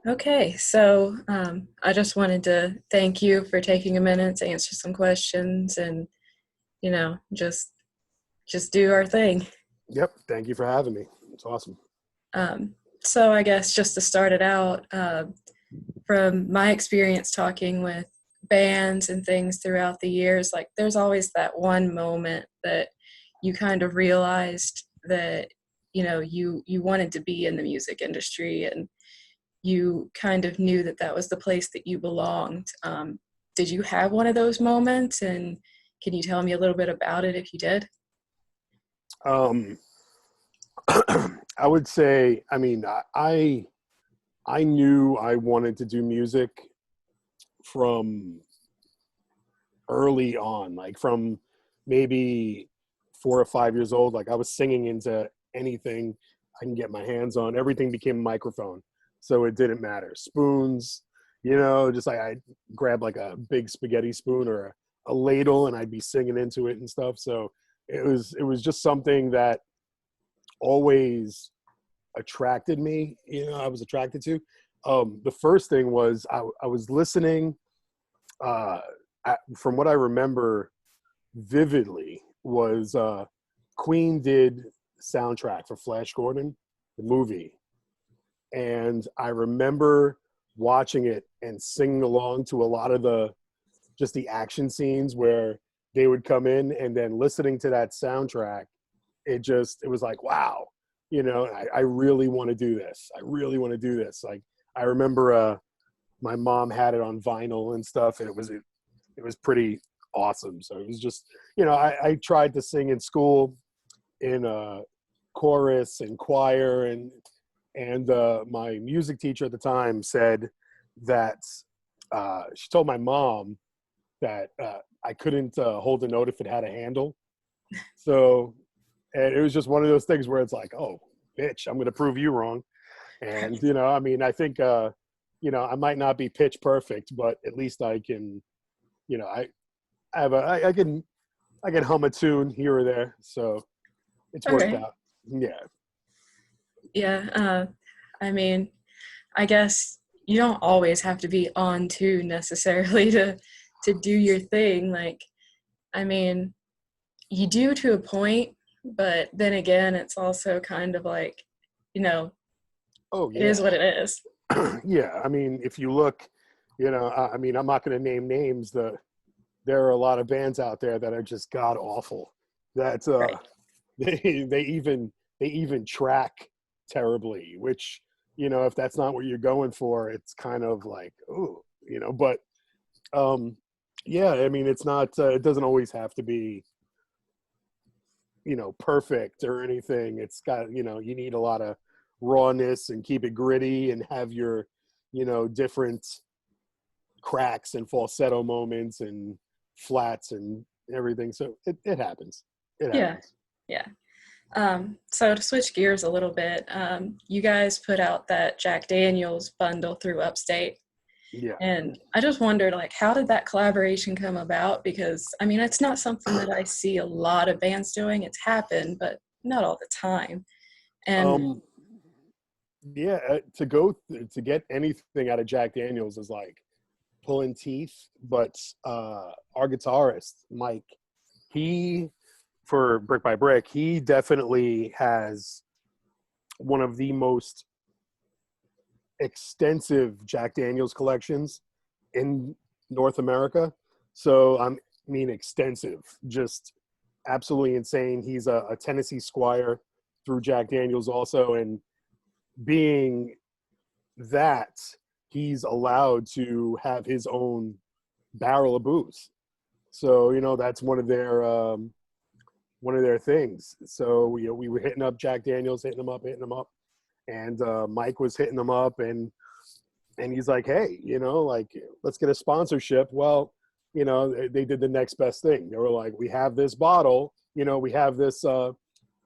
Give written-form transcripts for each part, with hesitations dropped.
Okay, so I just wanted to thank you for taking a minute to answer some questions and just do our thing. Yep. Thank you for having me. It's awesome. So I guess just to start it out, from my experience talking with bands and things throughout the years, like there's always that one moment that you kind of realized that you wanted to be in the music industry and you kind of knew that that was the place that you belonged. Did you have one of those moments? And can you tell me a little bit about it if you did? Um, I would say, I knew I wanted to do music from early on, like from maybe 4 or 5 years old. Like I was singing into anything I can get my hands on. Everything became a microphone, so it didn't matter. Spoons, just like I grab like a big spaghetti spoon or a ladle, and I'd be singing into it and stuff. So it was just something that always attracted me. I was attracted to. The first thing was I was listening. Uh, from what I remember vividly was Queen did soundtrack for Flash Gordon, the movie, and I remember watching it and singing along to a lot of the action scenes where they would come in, and then listening to that soundtrack, it was like, wow, I really want to do this. I really want to do this. Like I remember my mom had it on vinyl and stuff, and it was pretty awesome. So it was just, I tried to sing in school in a chorus and choir, and my music teacher at the time said that she told my mom that I couldn't hold a note if it had a handle. So, and it was just one of those things where it's like, oh, bitch, I'm going to prove you wrong. And, I think, I might not be pitch perfect, but at least I can, I have I can hum a tune here or there. So it's All worked right. out. Yeah. Yeah. I mean, I guess you don't always have to be on tune necessarily to do your thing. Like, I mean, you do to a point, but then again, it's also kind of like, you know, Oh, it is yeah. what it is. Yeah. I mean, if you look, I'm not going to name names. There are a lot of bands out there that are just god awful. That Right. they even track terribly. Which, if that's not what you're going for, it's kind of like, oh, But um, yeah, I mean, it's not. It doesn't always have to be, perfect or anything. It's got, you need a lot of rawness and keep it gritty and have your, different cracks and falsetto moments and flats and everything. So it happens. It Yeah. happens. Yeah. So to switch gears a little bit, you guys put out that Jack Daniels bundle through Upstate. Yeah. And I just wondered, like, how did that collaboration come about? Because, I mean, it's not something that I see a lot of bands doing. It's happened, but not all the time. And Um, yeah. To get anything out of Jack Daniels is like pulling teeth. But our guitarist Mike, he for Brick by Brick, he definitely has one of the most extensive Jack Daniels collections in North America. So I mean, extensive, just absolutely insane. He's a Tennessee Squire through Jack Daniels also, and being that, he's allowed to have his own barrel of booze. So that's one of their things. So we were hitting up Jack Daniels, hitting him up, and Mike was hitting him up, and he's like, hey, like, let's get a sponsorship. Well, they did the next best thing. They were like, we have this bottle, we have this,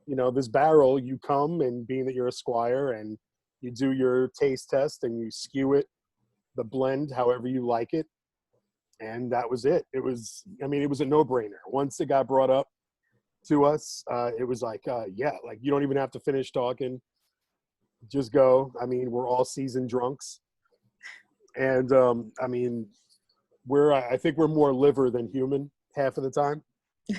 this barrel. You come, and being that you're a Squire, and you do your taste test and you skew it, the blend, however you like it. And that was it. It was a no brainer. Once it got brought up to us, it was like, yeah, like you don't even have to finish talking. Just go. I mean, we're all seasoned drunks. And I mean, I think we're more liver than human half of the time.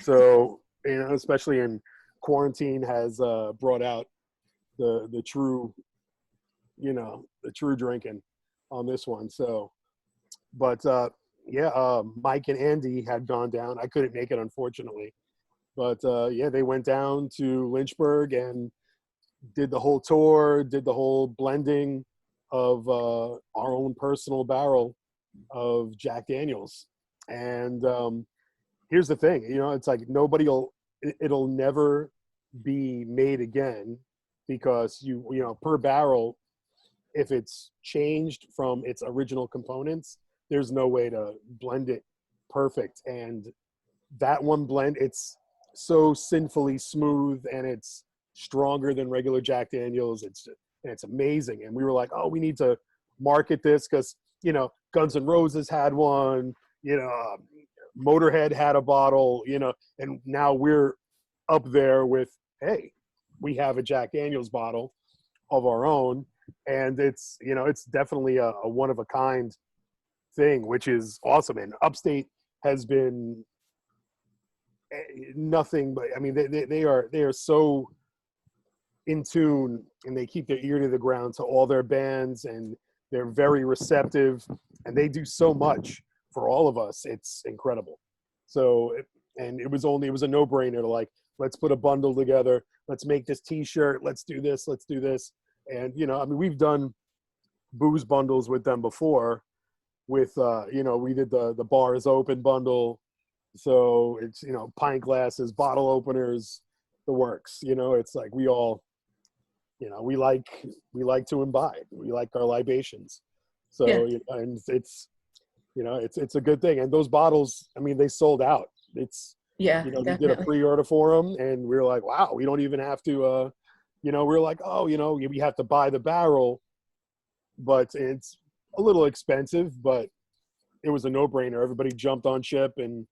So, especially in quarantine has brought out the true, the true drinking on this one. So, but yeah, Mike and Andy had gone down. I couldn't make it, unfortunately. But yeah, they went down to Lynchburg and did the whole tour, did the whole blending of our own personal barrel of Jack Daniels. And here's the thing, it's like it'll never be made again because per barrel, if it's changed from its original components, there's no way to blend it perfect. And that one blend, it's so sinfully smooth and it's stronger than regular Jack Daniels. It's amazing. And we were like, oh, we need to market this because, Guns N' Roses had one, Motorhead had a bottle, and now we're up there with, hey, we have a Jack Daniels bottle of our own. And it's definitely a one of a kind thing, which is awesome. And Upstate has been nothing but, I mean, they are so in tune and they keep their ear to the ground to all their bands and they're very receptive and they do so much for all of us. It's incredible. So, and it was a no-brainer to like, let's put a bundle together. Let's make this t-shirt. Let's do this. Let's do this. And, I mean, we've done booze bundles with them before with, we did the bar is open bundle. So it's, pint glasses, bottle openers, the works, it's like we all, we like to imbibe. We like our libations. So, Yeah. And it's a good thing. And those bottles, I mean, they sold out. It's, Yeah, we did a definitely. pre-order for them and we were like, wow, we don't even have to, we're like, oh, we have to buy the barrel, but it's a little expensive, but it was a no-brainer. Everybody jumped on ship and,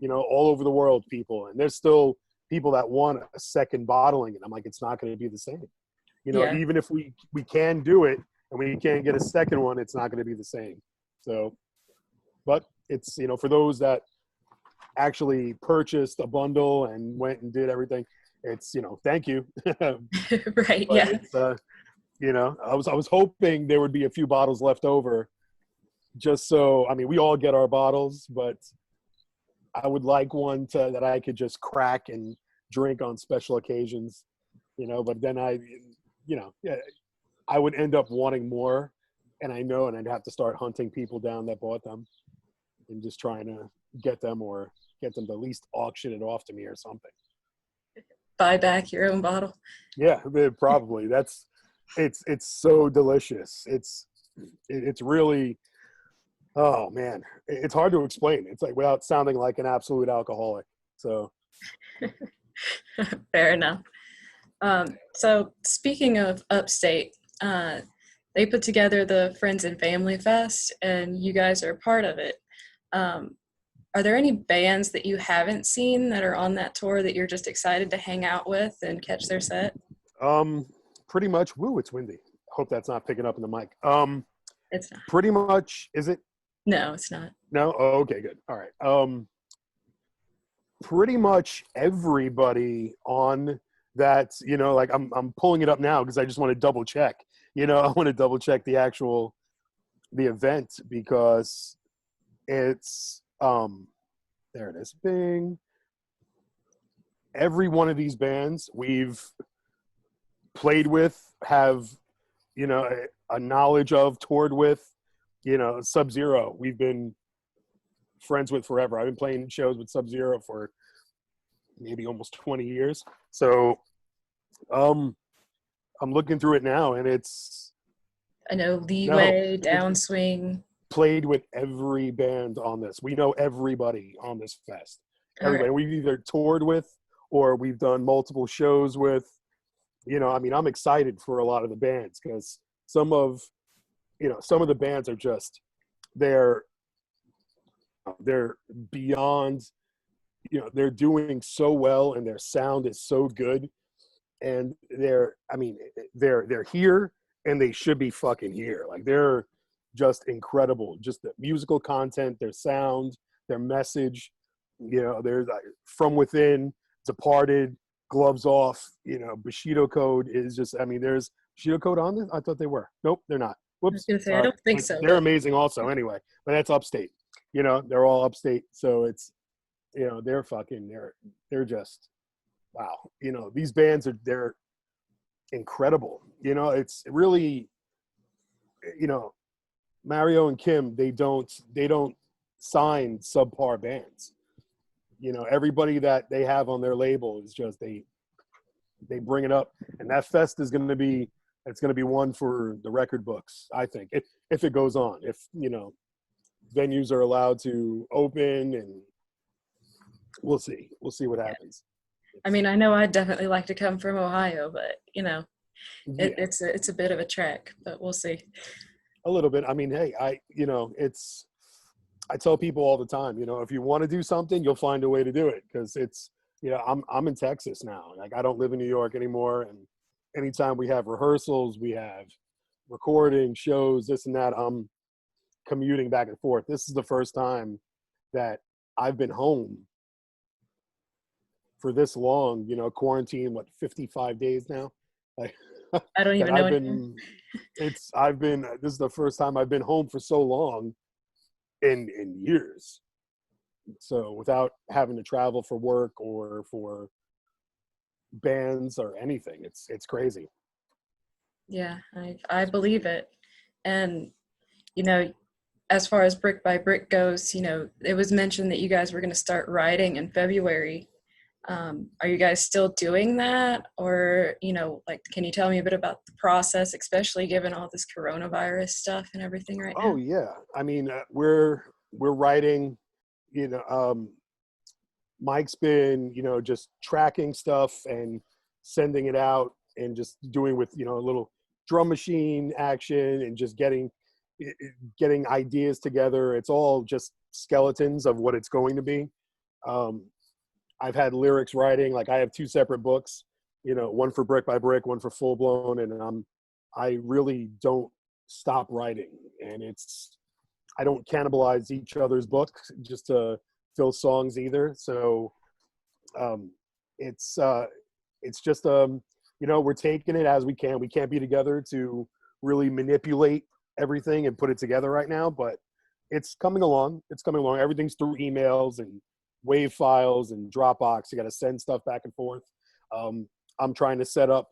all over the world people. And there's still people that want a second bottling. And I'm like, it's not going to be the same. Yeah. Even if we can do it and we can't get a second one, it's not going to be the same. So, but it's, for those that actually purchased a bundle and went and did everything, it's, thank you. But Right. Yeah. it's, I was hoping there would be a few bottles left over just so, I mean, we all get our bottles, but I would like one that I could just crack and drink on special occasions, but then yeah, I would end up wanting more and I'd have to start hunting people down that bought them and just trying to get them or get them to at least auction it off to me or something. Buy back your own bottle. Yeah, probably. It's so delicious. It's really, oh man, it's hard to explain. It's like without sounding like an absolute alcoholic. So Fair enough. So speaking of Upstate, they put together the Friends and Family Fest, and you guys are part of it. Are there any bands that you haven't seen that are on that tour that you're just excited to hang out with and catch their set? pretty much. Woo, it's windy. Hope that's not picking up in the mic. It's not. Pretty much. Is it? No, it's not. No. Oh, okay, good. All right. Pretty much everybody on that. Like I'm pulling it up now because I just want to double check. I want to double check the event because it's there it is. Bing. Every one of these bands we've played with, have a knowledge of, toured with. Sub-Zero, we've been friends with forever. I've been playing shows with Sub-Zero for maybe almost 20 years. So I'm looking through it now and I know Leeway, it's Downswing. played with every band on this. We know everybody on this fest. All Everybody. right. We've either toured with or we've done multiple shows with. I mean, I'm excited for a lot of the bands because some of the bands are just, they're beyond, they're doing so well and their sound is so good. And they're here and they should be fucking here. Like they're just incredible. Just the musical content, their sound, their message. There's From Within, Departed, Gloves Off. Bushido Code is just. I mean, there's Bushido Code on this. I thought they were. Nope, they're not. I was Whoops, gonna say I sorry. don't think But so, they're but amazing also. Anyway, but that's upstate. They're all upstate, so it's they're just wow. These bands they're incredible. It's really Mario and Kim, they don't sign subpar bands. Everybody that they have on their label is just they bring it up, and that fest is going to be one for the record books, I think, if it goes on, if venues are allowed to open, and we'll see what happens. I mean, I know I'd definitely like to come from Ohio, but Yeah, it's a bit of a trek, but we'll see. a little bit. I mean, hey, I tell people all the time, if you want to do something, you'll find a way to do it, because it's, I'm in Texas now. Like, I don't live in New York anymore, and anytime we have rehearsals, we have recording shows, this and that, I'm commuting back and forth. This is the first time that I've been home for this long, quarantine, 55 days now? Like, I don't that even know anymore. this is the first time I've been home for so long in years. So without having to travel for work or for bands or anything, it's crazy. Yeah, I believe it. And as far as Brick by Brick goes, it was mentioned that you guys were going to start writing in February. Are you guys still doing that? Or, can you tell me a bit about the process, especially given all this coronavirus stuff and everything right Oh now? yeah. I mean, we're writing, Mike's been, just tracking stuff and sending it out, and just doing with, a little drum machine action, and just getting ideas together. It's all just skeletons of what it's going to be. I've had lyrics writing, like I have 2 separate books, one for Brick by Brick, one for Full Blown, and I really don't stop writing, and I don't cannibalize each other's books just to fill songs either. So it's just we're taking it as we can. We can't be together to really manipulate everything and put it together right now, but it's coming along. Everything's through emails and wave files and Dropbox. You got to send stuff back and forth. I'm trying to set up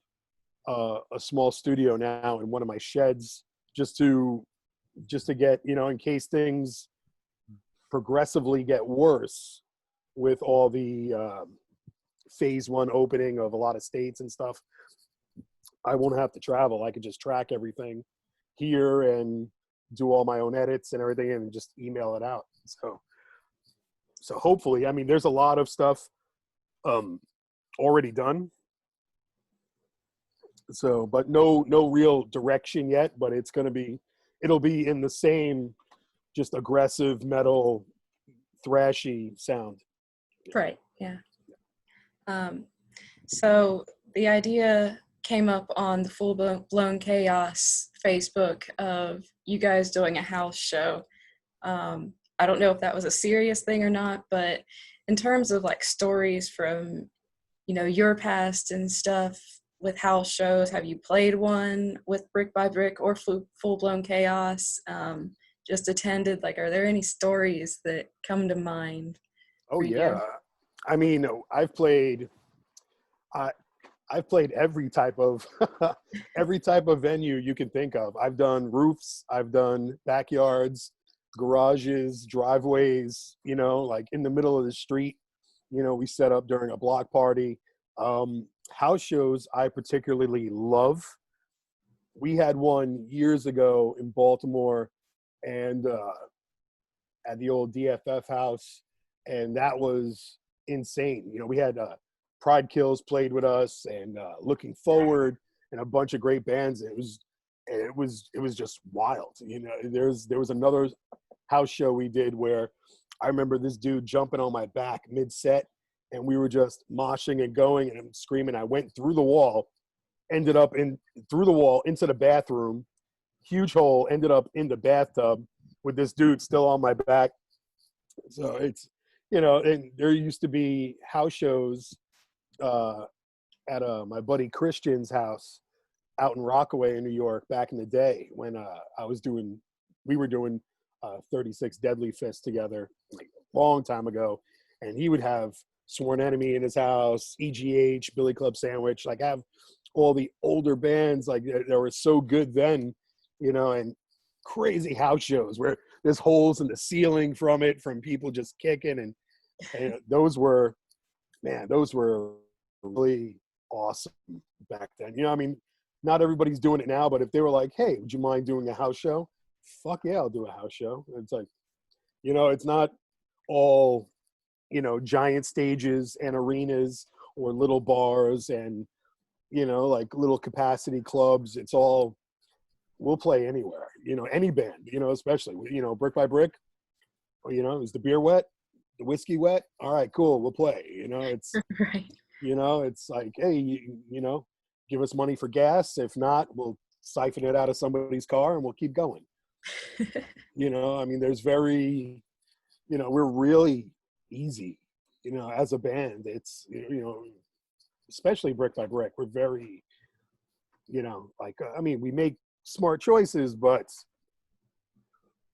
a small studio now in one of my sheds, just to get, in case things progressively get worse with all the phase 1 opening of a lot of states and stuff. I won't have to travel. I could just track everything here and do all my own edits and everything, and just email it out. So hopefully, I mean, there's a lot of stuff already done. So, but no real direction yet, but it'll be in the same just aggressive metal thrashy sound. Right, yeah. So the idea came up on the Full Blown Chaos Facebook of you guys doing a house show. I don't know if that was a serious thing or not, but in terms of like stories from, your past and stuff with house shows, have you played one with Brick by Brick or Full Blown Chaos? Just attended, like, are there any stories that come to mind Oh for yeah. you? I mean, I've played every type of every type of venue you can think of. I've done roofs, I've done backyards, garages, driveways, like in the middle of the street. We set up during a block party. House shows I particularly love. We had one years ago in Baltimore, and at the old DFF house, and that was insane. We had Pride Kills played with us, and Looking Forward, and a bunch of great bands. It was just wild. There was another house show we did where I remember this dude jumping on my back mid-set, and we were just moshing and going, and I'm screaming. I went through the wall, ended up through the wall into the bathroom, huge hole, ended up in the bathtub with this dude still on my back. So it's, and there used to be house shows at my buddy Christian's house out in Rockaway in New York back in the day when we were doing 36 Deadly Fists together, like a long time ago. And he would have Sworn Enemy in his house, EGH, Billy Club Sandwich, like have all the older bands like that were so good then, and crazy house shows where there's holes in the ceiling from people just kicking. And those were really awesome back then. I mean, not everybody's doing it now, but if they were like, hey, would you mind doing a house show? Fuck yeah, I'll do a house show. It's like, it's not all, giant stages and arenas or little bars and, like little capacity clubs. It's all, we'll play anywhere, any band, especially, Brick by Brick, is the beer wet? The whiskey wet? All right, cool, we'll play. It's Right. it's like, hey, give us money for gas. If not, we'll siphon it out of somebody's car and we'll keep going. I mean, there's very, we're really easy, as a band. It's, especially Brick by Brick, we're very, like, I mean, we make smart choices, but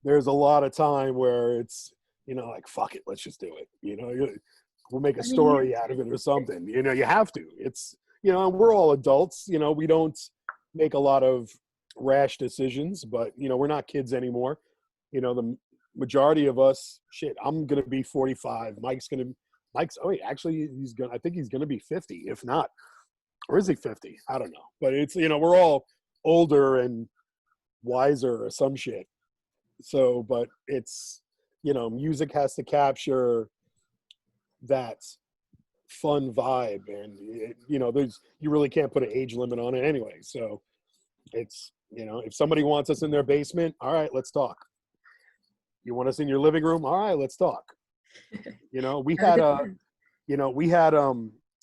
there's a lot of time where it's, like, fuck it, let's just do it. We'll make a story out of it or something. You have to. It's, we're all adults. We don't make a lot of rash decisions, but, we're not kids anymore. The majority of us, I'm going to be 45. Actually, I think he's going to be 50, if not. Or is he 50? I don't know. But it's, we're all older and wiser or some shit. So, but it's, music has to capture that fun vibe, and you really can't put an age limit on it anyway. So it's, if somebody wants us in their basement, all right, let's talk. You want us in your living room? All right, let's talk. We had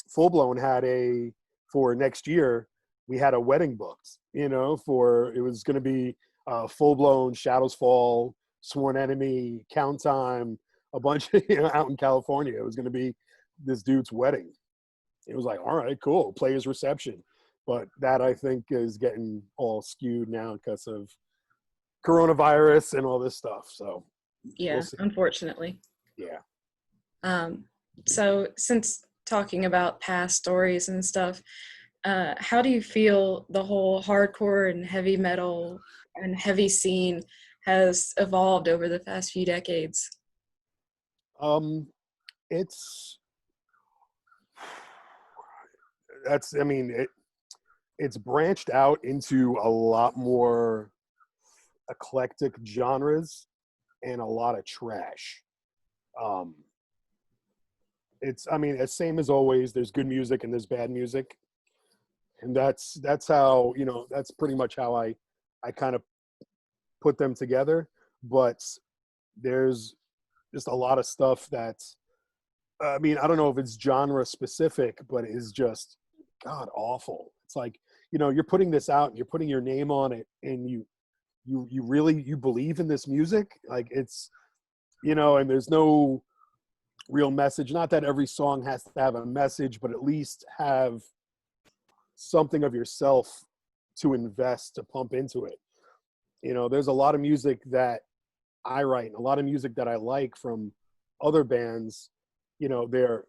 Full Blown had for next year, we had a wedding booked, it was going to be Full Blown, Shadows Fall, Sworn Enemy, Count Time, a bunch of, out in California. It was going to be this dude's wedding. It was like, all right, cool, play his reception. But that, I think, is getting all skewed now because of coronavirus and all this stuff. So Yeah, we'll see. unfortunately. Yeah. So since talking about past stories and stuff, how do you feel the whole hardcore and heavy metal and heavy scene has evolved over the past few decades? It's branched out into a lot more eclectic genres and a lot of trash. It's same as always. There's good music and there's bad music, and that's how, that's pretty much how I kind of put them together. But there's just a lot of stuff that's, I don't know if it's genre specific, but is just god awful. It's like, you're putting this out and you're putting your name on it, and you really believe in this music, like it's, and there's no real message. Not that every song has to have a message, but at least have something of yourself to invest, to pump into it. There's a lot of music that I write and a lot of music that I like from other bands. They're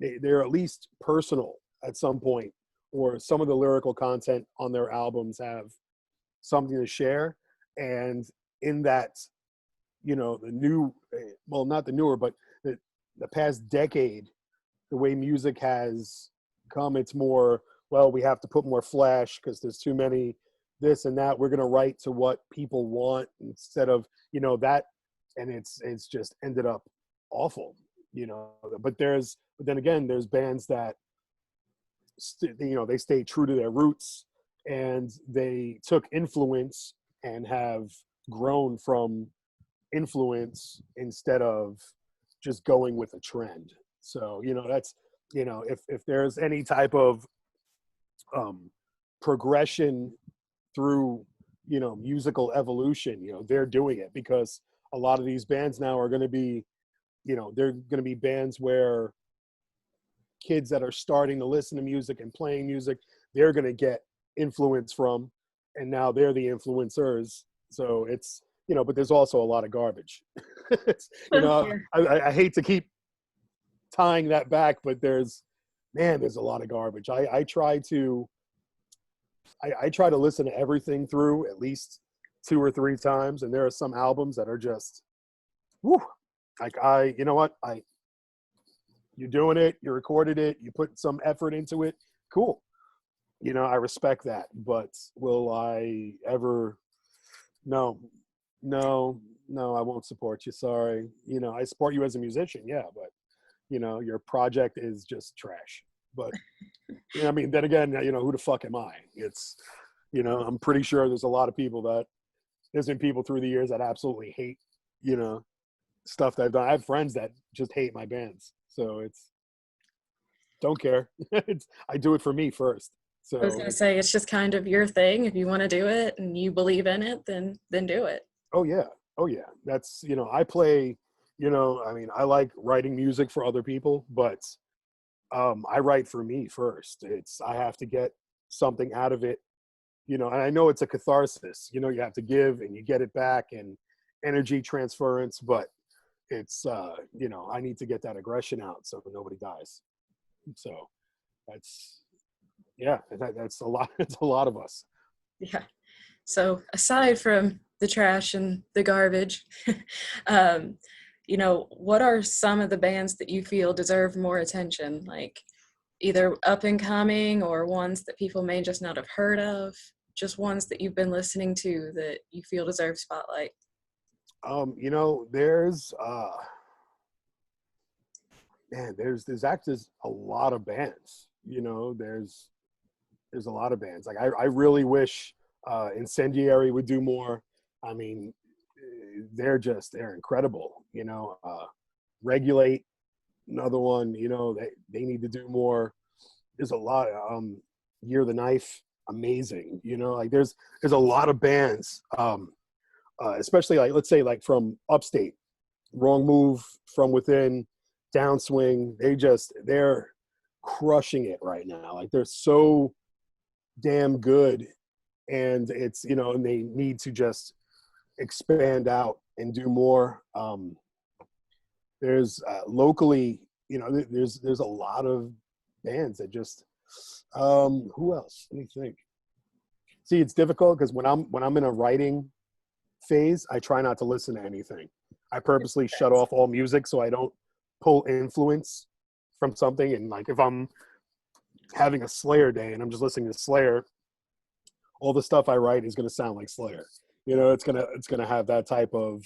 at least personal at some point, or some of the lyrical content on their albums have something to share. And in that, not the newer, but the past decade, the way music has come, it's more, well, we have to put more flash because there's too many this and that. We're going to write to what people want instead of, that. And it's just ended up awful, but then again, there's bands that, they stay true to their roots, and they took influence and have grown from influence instead of just going with a trend. So, that's, if there's any type of progression through, musical evolution, they're doing it, because a lot of these bands now are going to be, they're going to be bands where kids that are starting to listen to music and playing music, they're going to get influence from, and now they're the influencers. So it's, but there's also a lot of garbage. It's, Sure. I hate to keep tying that back, but there's a lot of garbage. I try to listen to everything through at least 2 or 3 times, and there are some albums that are just, whew, like you know what, you're doing it, you recorded it, you put some effort into it, cool. I respect that, but will I ever? No, no, no, I won't support you. Sorry. I support you as a musician, yeah, but your project is just trash. But I mean, then again, who the fuck am I? It's, I'm pretty sure there's a lot of people there's been people through the years that absolutely hate, stuff that I've done. I have friends that just hate my bands. So it's, don't care. I do it for me first. I was So gonna say it's just kind of your thing. If you want to do it and you believe in it, then do it. oh yeah. Oh yeah. That's, I play, I mean, I like writing music for other people, but I write for me first. I have to get something out of it, and I know it's a catharsis, you have to give and you get it back, and energy transference, but it's, I need to get that aggression out so nobody dies. So that's, yeah, that's a lot. It's a lot of us. Yeah. So aside from the trash and the garbage, um, what are some of the bands that you feel deserve more attention? Like either up and coming or ones that people may just not have heard of, just ones that you've been listening to that you feel deserve spotlight. There's there's actually a lot of bands. There's a lot of bands. Like I really wish Incendiary would do more. I mean, they're incredible. Regulate, another one. They need to do more. There's a lot. Year of the Knife, amazing. Like there's a lot of bands, especially like, let's say, like from upstate, Wrong Move, From Within, Downswing. They're crushing it right now. Like they're so damn good, and it's, and they need to just expand out and do more. There's locally, there's a lot of bands that just, who else? Let me think. See, it's difficult because when I'm in a writing phase, I try not to listen to anything. I purposely shut off all music so I don't pull influence from something. And like if I'm having a Slayer day and I'm just listening to Slayer, all the stuff I write is going to sound like Slayer. It's gonna have that type of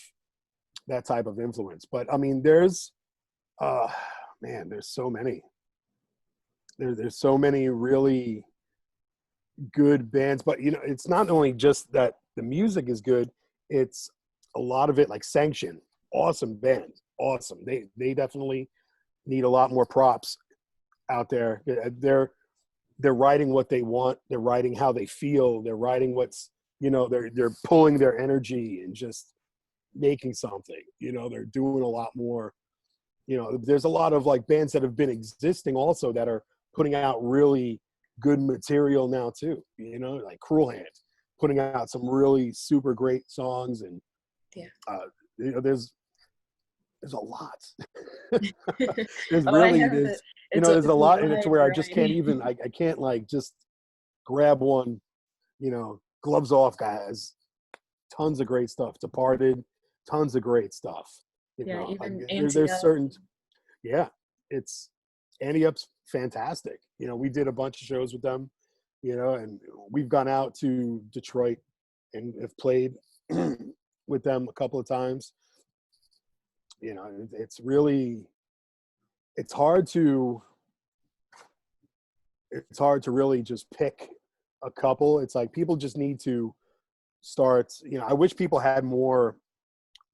influence. But I mean, there's so many. There's so many really good bands. But it's not only just that the music is good, it's a lot of it, like Sanction, awesome band, awesome. They definitely need a lot more props out there. They're writing what they want, they're writing how they feel, they're writing what's, they're pulling their energy and just making something. They're doing a lot more. There's a lot of like bands that have been existing also that are putting out really good material now too. Like Cruel Hand putting out some really super great songs, and Yeah. There's a lot. There's Oh, I really have there's it. It's there's a lot in it to wide where I just can't variety. even I can't like just grab one. Gloves off, guys. Tons of great stuff. Departed, tons of great stuff. Yeah, Like even Anti there's Up. certain, yeah, it's Annie Up's fantastic. We did a bunch of shows with them, and we've gone out to Detroit and have played with them a couple of times. It's really, it's hard to really just pick a couple. It's like people just need to start, I wish people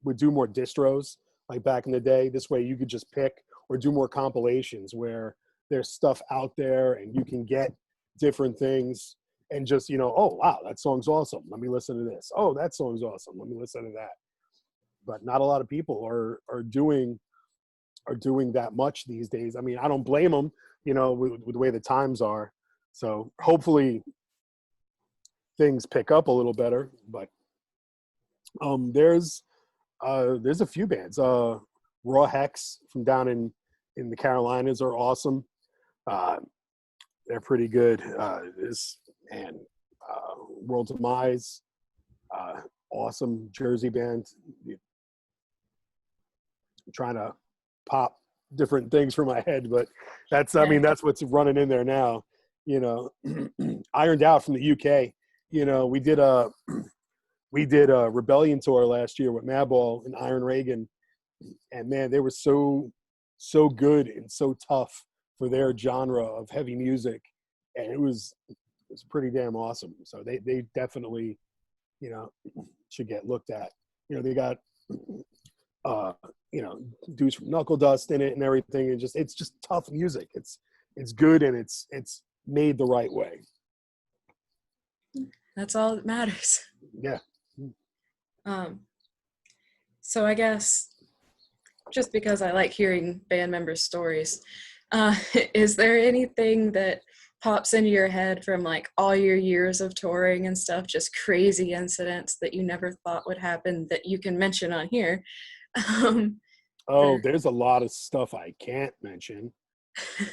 would do more distros like back in the day. This way you could just pick, or do more compilations where there's stuff out there and you can get different things. and just, oh wow, that song's awesome, let me listen to this. Oh, that song's awesome, let me listen to that. But not a lot of people are doing that much these days. I mean, I don't blame them, with the way the times are. So hopefully things pick up a little better. But there's a few bands. Raw Hex from down in the Carolinas are awesome. They're pretty good. World Demise, awesome Jersey band. I'm trying to pop different things from my head, but that's that's what's running in there now. Ironed Out from the UK. We did a Rebellion tour last year with Madball and Iron Reagan, and man, they were so good and so tough for their genre of heavy music, and it was pretty damn awesome. So they definitely, should get looked at. They got dudes from Knuckle Dust in it and everything, and it's just tough music. It's good, and it's made the right way. That's all that matters. Yeah. So I guess just because I like hearing band members' stories, is there anything that pops into your head from like all your years of touring and stuff, just crazy incidents that you never thought would happen that you can mention on here? There's a lot of stuff I can't mention.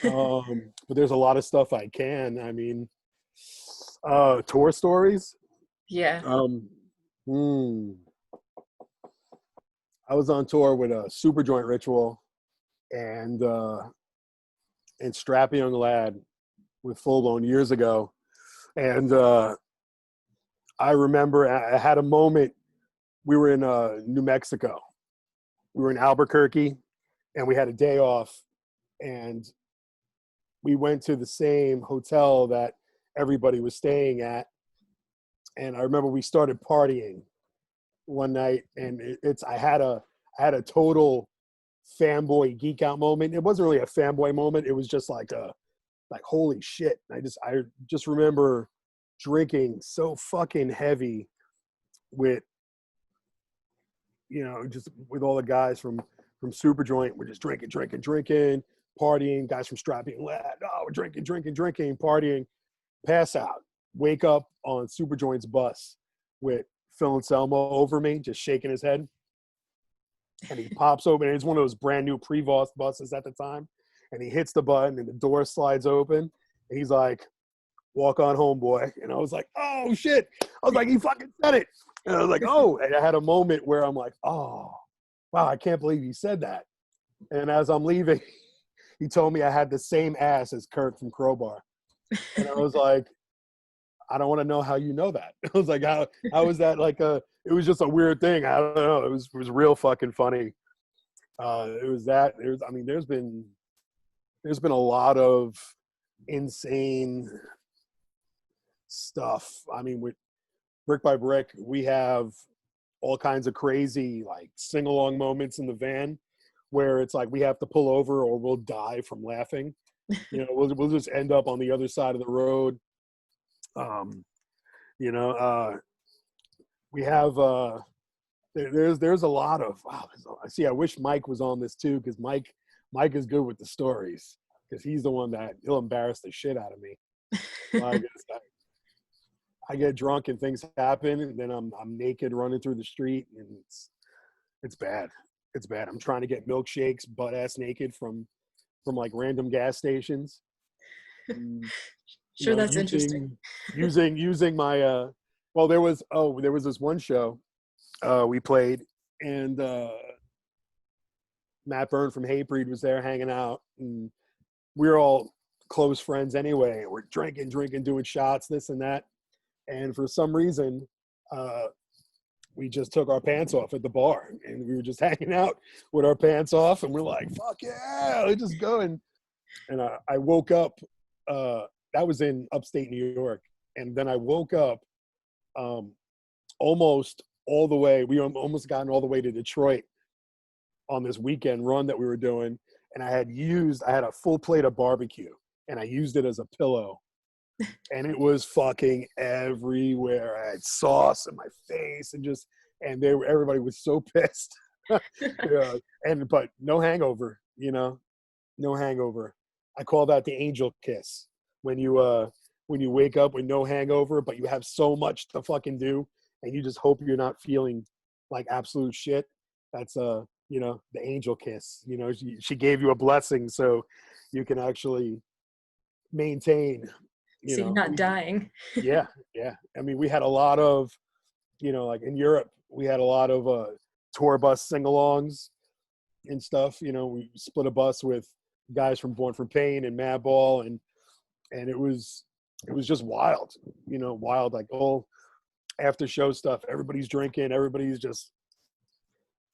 But there's a lot of stuff I can. I mean, tour stories. Yeah. I was on tour with a Super Joint Ritual and Strappy Young Lad with Full Blown years ago. And I remember I had a moment. We were in New Mexico. We were in Albuquerque, and we had a day off. And we went to the same hotel that everybody was staying at. And I remember we started partying one night, and I had a total fanboy geek out moment. It wasn't really a fanboy moment. It was just like holy shit. I just remember drinking so fucking heavy with, just with all the guys from Super Joint. We're just drinking, partying. Guys from Strappy and Lad, we're drinking, partying, pass out, wake up on Super Joint's bus with Phil Anselmo over me, just shaking his head. And he pops open. It's one of those brand new Prevost buses at the time. And he hits the button and the door slides open. And he's like, "Walk on home, boy." And I was like, "Oh shit." I was like, "He fucking said it." And I was like, "Oh." And I had a moment where I'm like, "Oh, wow, I can't believe he said that." And as I'm leaving, he told me I had the same ass as Kurt from Crowbar. And I was like, "I don't want to know how you know that." I was like, how was that like it was just a weird thing. I don't know. It was real fucking funny. It was that. There's been a lot of insane stuff. I mean, with Brick by Brick, we have all kinds of crazy like sing-along moments in the van where it's like we have to pull over or we'll die from laughing. We'll just end up on the other side of the road. We have there's a lot of I wish Mike was on this too, because Mike is good with the stories, because he's the one that he'll embarrass the shit out of me. I get drunk and things happen, and then I'm naked running through the street, and it's bad. It's bad. I'm trying to get milkshakes butt ass naked from like random gas stations. Sure, that's interesting. Using my there was this one show we played, and Matt Byrne from Hatebreed was there hanging out, and we were all close friends anyway. We're drinking, doing shots, this and that. And for some reason, we just took our pants off at the bar, and we were just hanging out with our pants off, and we're like, "Fuck yeah, let's just go." And I woke up. That was in upstate New York, and then I woke up almost all the way. We almost gotten all the way to Detroit on this weekend run that we were doing, and I had a full plate of barbecue, and I used it as a pillow and it was fucking everywhere. I had sauce in my face and everybody was so pissed. Yeah, but no hangover, no hangover. I call that the angel kiss. When you wake up with no hangover, but you have so much to fucking do, and you just hope you're not feeling like absolute shit. That's the angel kiss. She gave you a blessing so you can actually maintain. So you're not dying. Yeah, yeah. I mean, we had a lot of, like in Europe, we had a lot of tour bus sing-alongs and stuff. We split a bus with guys from Born from Pain and Madball, and it was just wild. Wild, like all after show stuff. Everybody's drinking, everybody's just,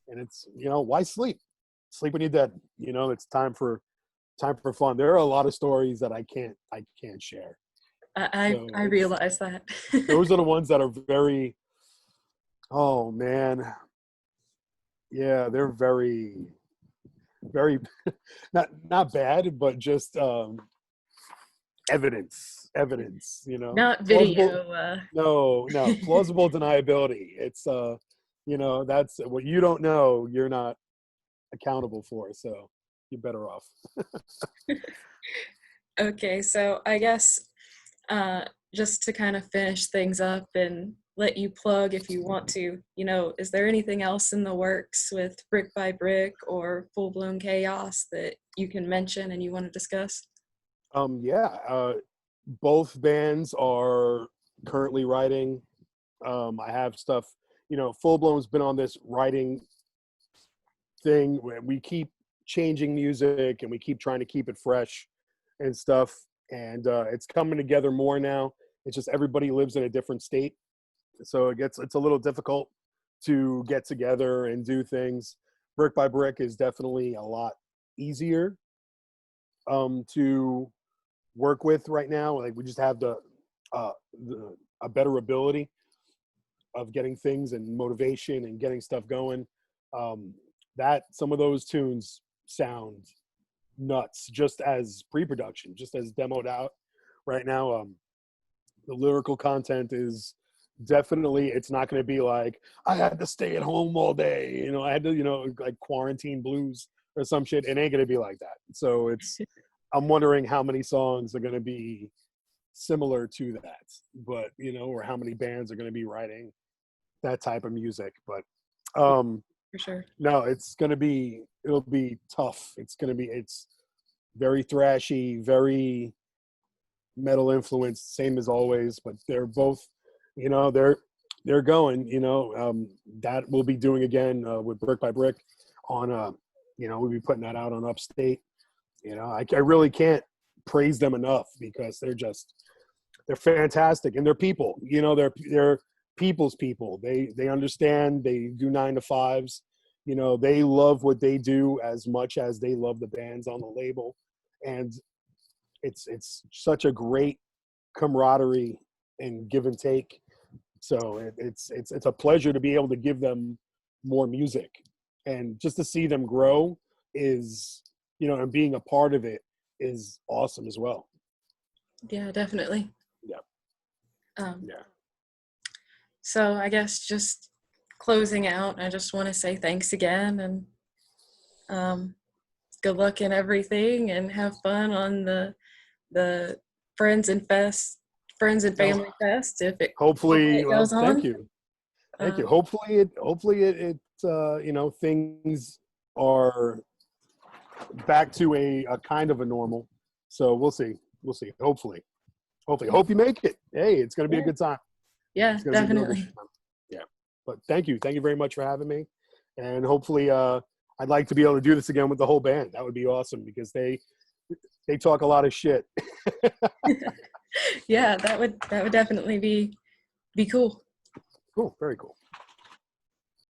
and it's why sleep? Sleep when you're dead. It's time for fun. There are a lot of stories that I can't share. I realize that. Those are the ones that are very, oh man, yeah, they're very, very not bad, but just evidence. Not Plausible, video. no plausible deniability. It's that's what you don't know, you're not accountable for, so you're better off. Okay, so I guess just to kind of finish things up and let you plug if you want to, is there anything else in the works with Brick by Brick or Full Blown Chaos that you can mention and you want to discuss? Both bands are currently writing. I have stuff, Full Blown's been on this writing thing where we keep changing music and we keep trying to keep it fresh and stuff. And it's coming together more now. It's just everybody lives in a different state. So it's a little difficult to get together and do things. Brick by Brick is definitely a lot easier to work with right now. Like we just have a better ability of getting things and motivation and getting stuff going. That some of those tunes sound nuts just as pre-production, just as demoed out right now. The lyrical content is definitely, it's not going to be like I had to stay at home all day, I had to, like quarantine blues or some shit. It ain't going to be like that. So I'm wondering how many songs are going to be similar to that, but or how many bands are going to be writing that type of music. But For sure. no, it'll be tough. It's very thrashy, very metal influenced, same as always, but they're both, they're going, that we'll be doing again with Brick by Brick on, we'll be putting that out on Upstate. I really can't praise them enough because they're fantastic, and they're people, they're people's people. They understand, they do 9 to 5s, they love what they do as much as they love the bands on the label. And it's such a great camaraderie and give and take. So it's a pleasure to be able to give them more music, and just to see them grow is, and being a part of it is awesome as well. Yeah, definitely. Yeah. Yeah. So I guess just closing out, I just want to say thanks again, and good luck in everything, and have fun on the Friends and Family Fest if it Hopefully, well, goes on. thank you. Hopefully it things are back to a kind of a normal. So we'll see. Hopefully. Hope you make it. Hey, it's going to be a good time. Yeah, definitely. Yeah. But thank you very much for having me. And hopefully, I'd like to be able to do this again with the whole band. That would be awesome because they talk a lot of shit. Yeah, that would definitely be cool. Cool. Very cool.